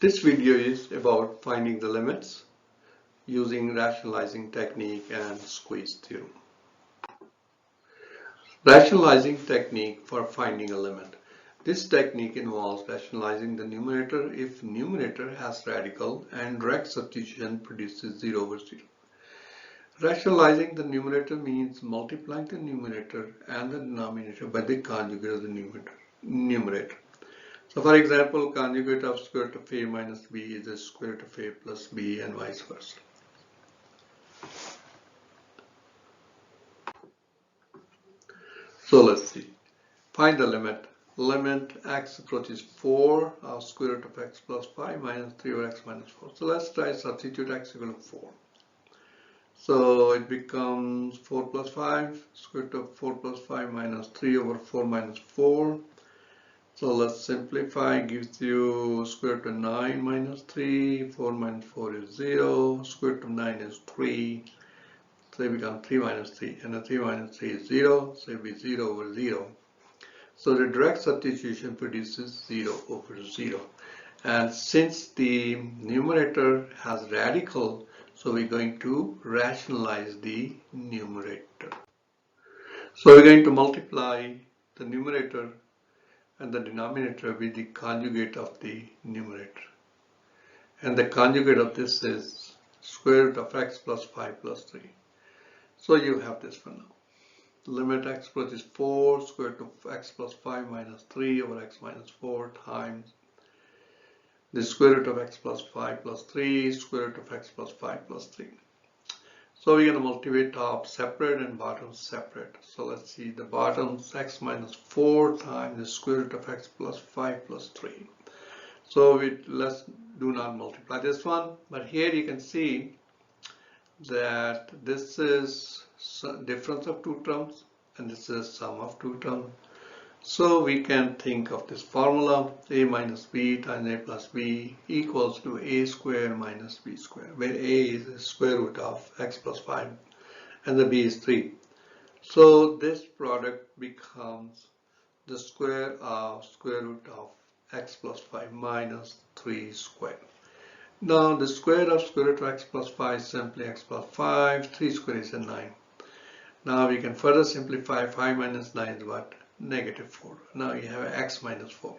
This video is about finding the limits using rationalizing technique and squeeze theorem. Rationalizing technique for finding a limit. This technique involves rationalizing the numerator if numerator has radical and direct substitution produces 0 over 0. Rationalizing the numerator means multiplying the numerator and the denominator by the conjugate of the numerator. So for example, conjugate of square root of a minus b is the square root of a plus b and vice versa. So let's see. Find the limit. Limit x approaches 4 of square root of x plus 5 minus 3 over x minus 4. So let's try substitute x equal to 4. So it becomes 4 plus 5, square root of 4 plus 5 minus 3 over 4 minus 4. So let's simplify, gives you square root of 9 minus 3, 4 minus 4 is 0, square root of 9 is 3, so it becomes 3 minus 3, and the 3 minus 3 is 0, so it will be 0 over 0. So the direct substitution produces 0 over 0. And since the numerator has radical, so we're going to rationalize the numerator. So we're going to multiply the numerator and the denominator with the conjugate of the numerator. And the conjugate of this is square root of x plus 5 plus 3. So you have this for now. Limit x approaches 4, square root of x plus 5 minus 3 over x minus 4 times the square root of x plus 5 plus 3, square root of x plus 5 plus 3. So we're going to multiply top separate and bottom separate. So let's see, the bottom's x minus 4 times the square root of x plus 5 plus 3. So let's do not multiply this one, but here you can see that this is difference of two terms and this is sum of two terms. So we can think of this formula, a minus b times a plus b equals to a square minus b square, where a is the square root of x plus 5 and the b is 3. So this product becomes the square root of x plus 5 minus 3 squared. Now the square of square root of x plus 5 is simply x plus 5, 3 squared is a 9. Now we can further simplify. 5 minus 9 is what? Negative 4. Now you have x minus 4.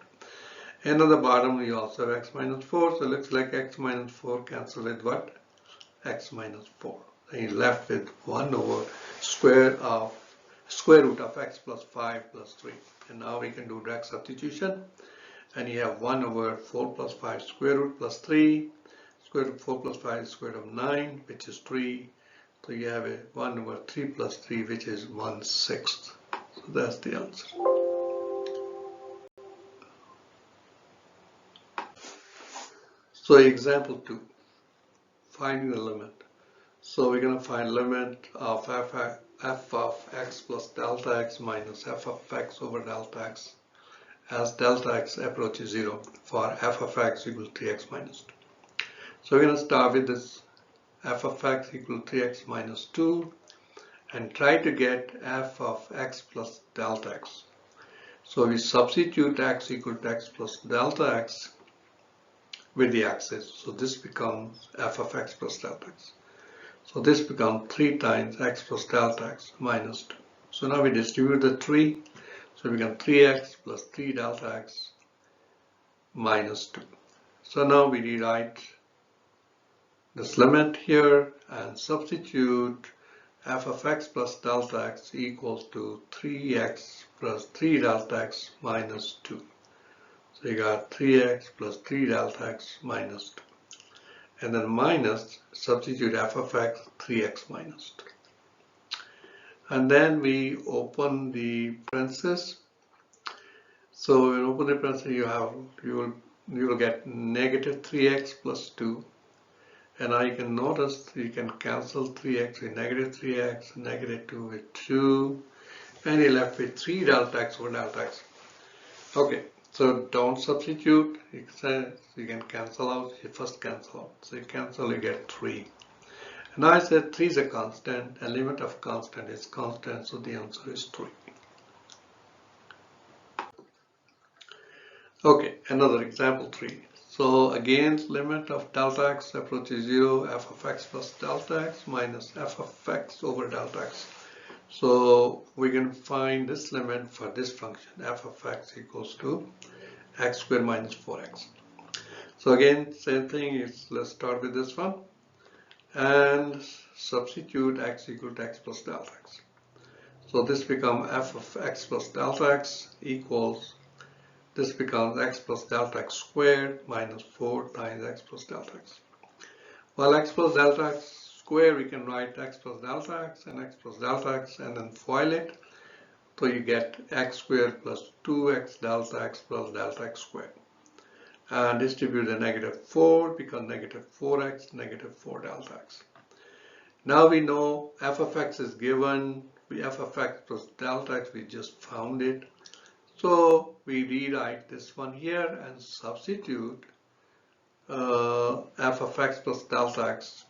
And on the bottom you also have x minus 4. So it looks like x minus 4 cancel with what? X minus 4. And you're left with 1 over square root of x plus 5 plus 3. And now we can do direct substitution. And you have 1 over 4 plus 5 square root plus 3. Square root of 4 plus 5 is square root of 9, which is 3. So you have a 1 over 3 plus 3, which is 1/6. So that's the answer. So example 2, finding the limit. So we're going to find limit of f of x plus delta x minus f of x over delta x as delta x approaches 0 for f of x equals 3x minus 2. So we're going to start with this f of x equal to 3x minus 2 and try to get f of x plus delta x. So we substitute x equal to x plus delta x with the axis. So this becomes f of x plus delta x. So this becomes 3 times x plus delta x minus 2. So now we distribute the 3. So we become 3x plus 3 delta x minus 2. So now we rewrite this limit here and substitute f of x plus delta x equals to 3x plus 3 delta x minus 2. So you got 3x plus 3 delta x minus 2. And then minus, substitute f of x, 3x minus 2. And then we open the parentheses. So when you open the parentheses, you will get negative 3x plus 2. And now you can notice you can cancel 3x with negative 3x, negative 2 with 2, and you're left with 3 delta x over delta x. Okay, so don't substitute. You can cancel out. You first cancel out. So you cancel, you get 3. And I said 3 is a constant, and limit of constant is constant, so the answer is 3. Okay, another example 3. So again, limit of delta x approaches 0, f of x plus delta x minus f of x over delta x. So we can find this limit for this function, f of x equals to x squared minus 4x. So again, same thing is, let's start with this one and substitute x equal to x plus delta x. So this becomes f of x plus delta x equals, this becomes x plus delta x squared minus 4 times x plus delta x. While x plus delta x squared, we can write x plus delta x and x plus delta x and then FOIL it. So you get x squared plus 2x delta x plus delta x squared. And distribute the negative 4 becomes negative 4x, negative 4 delta x. Now we know f of x is given, f of x plus delta x, we just found it. So we rewrite this one here and substitute f of x plus delta x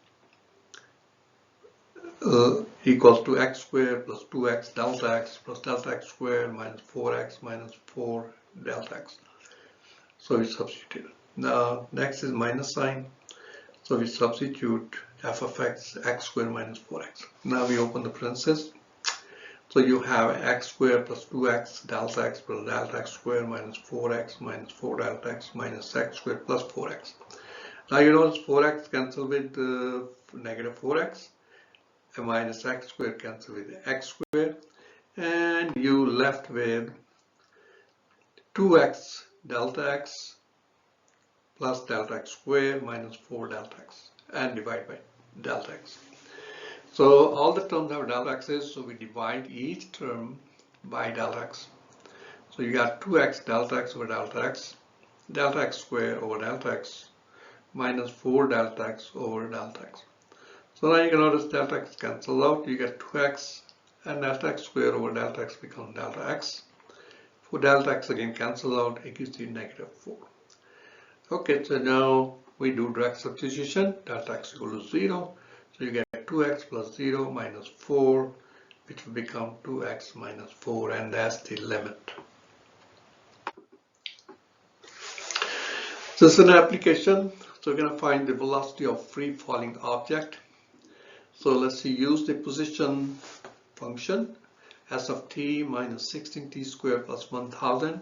equals to x squared plus 2x delta x plus delta x squared minus 4x minus 4 delta x. So we substitute. Now next is minus sign. So we substitute f of x, x squared minus 4x. Now we open the parentheses. So you have x squared plus 2x delta x plus delta x squared minus 4x minus 4 delta x minus x squared plus 4x. Now you notice 4x cancel with negative 4x and minus x squared cancel with x squared, and you left with 2x delta x plus delta x squared minus 4 delta x and divide by delta x. So all the terms have delta x's, so we divide each term by delta x. So you got 2x delta x over delta x squared over delta x minus 4 delta x over delta x. So now you can notice delta x cancels out, you get 2x and delta x squared over delta x becomes delta x. For delta x again cancel out, it gives you negative 4. Okay, so now we do direct substitution, delta x equals to 0. So you get 2x plus 0 minus 4, which will become 2x minus 4, and that's the limit. So this is an application. So we're going to find the velocity of free falling object. So let's see, use the position function s of t minus 16t squared plus 1000,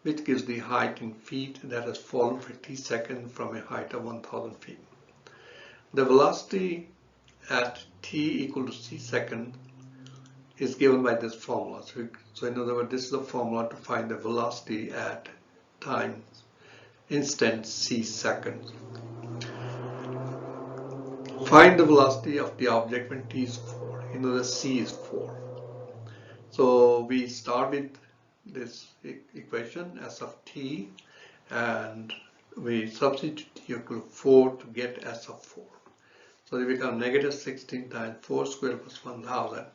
which gives the height in feet that has fallen for t seconds from a height of 1000 feet. The velocity at t equal to c second is given by this formula. So in other words, this is the formula to find the velocity at time instant c seconds. Find the velocity of the object when t is 4. In other words, c is 4. So we start with this equation s of t and we substitute t equal to 4 to get s of 4. So they become negative 16 times 4 squared plus 1000.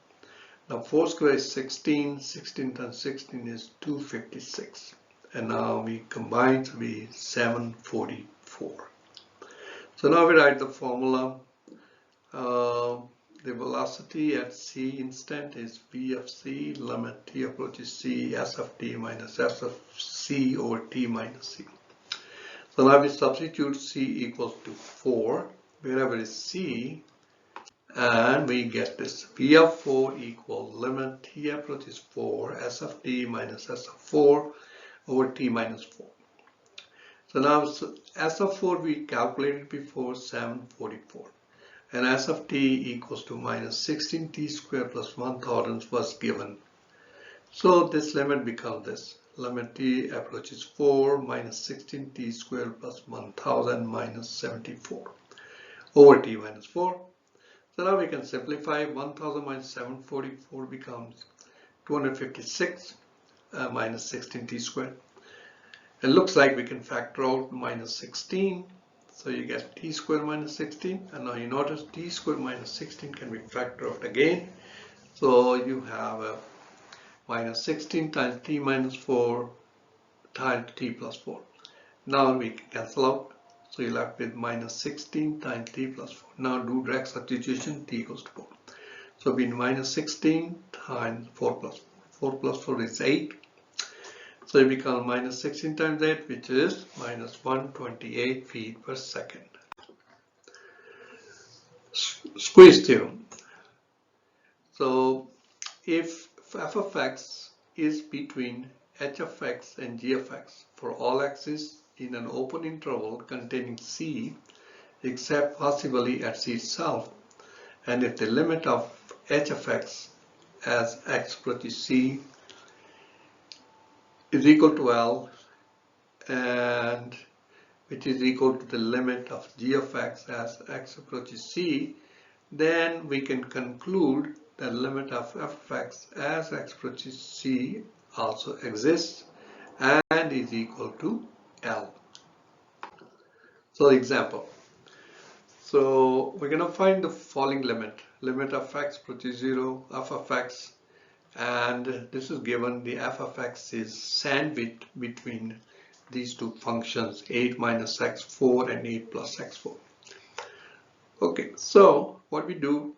Now 4 squared is 16, 16 times 16 is 256. And now we combine to be 744. So now we write the formula. The velocity at c instant is v of c, limit t approaches c, s of t minus s of c over t minus c. So now we substitute c equals to 4, wherever is c, and we get this v of 4 equals limit t approaches 4, s of t minus s of 4 over t minus 4. So now s of 4 we calculated before, 744. And s of t equals to minus 16t squared plus 1000 was given. So this limit becomes this. Limit t approaches 4 minus 16t squared plus 1000 minus 74 over t minus 4. So now we can simplify. 1000 minus 744 becomes 256 minus 16t squared. It looks like we can factor out minus 16. So you get t squared minus 16, and now you notice t squared minus 16 can be factored out again. So you have a minus 16 times t minus 4 times t plus 4. Now we can cancel out. So you're left with minus 16 times t plus 4. Now do direct substitution, t equals to 4. So it'll be minus 16 times 4 plus 4. 4 plus 4 is 8. So it becomes minus 16 times 8, which is minus 128 feet per second. Squeeze theorem. So if f of x is between h of x and g of x for all x's in an open interval containing c except possibly at c itself, and if the limit of h of x as x approaches c is equal to L, and which is equal to the limit of g of x as x approaches c, then we can conclude the limit of f of x as x approaches c also exists and is equal to L. So example. So we're going to find the following limit of x approaches 0, f of x, and this is given the f of x is sandwiched between these two functions 8 minus x4 and 8 plus x4. Okay, so what we do,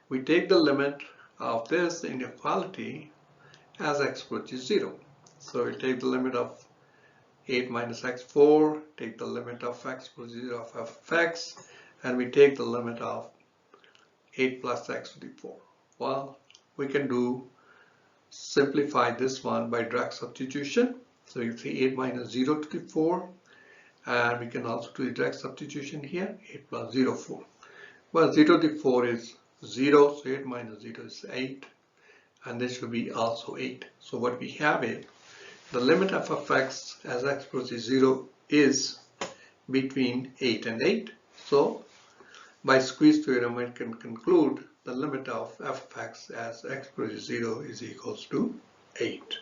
we take the limit of this inequality as x approaches 0. So we take the limit of 8 minus x4, take the limit of x approaches 0 of f of x, and we take the limit of 8 plus x to the 4. Well, we can simplify this one by direct substitution. So you see 8 minus 0 to the 4, and we can also do the direct substitution here, 8 plus 0, 4. Well, 0 to the 4 is 0, so 8 minus 0 is 8, and this should be also 8. So what we have is the limit of f of x as x approaches 0 is between 8 and 8. So by squeeze theorem, I can conclude the limit of f of x as x approaches 0 is equals to 8.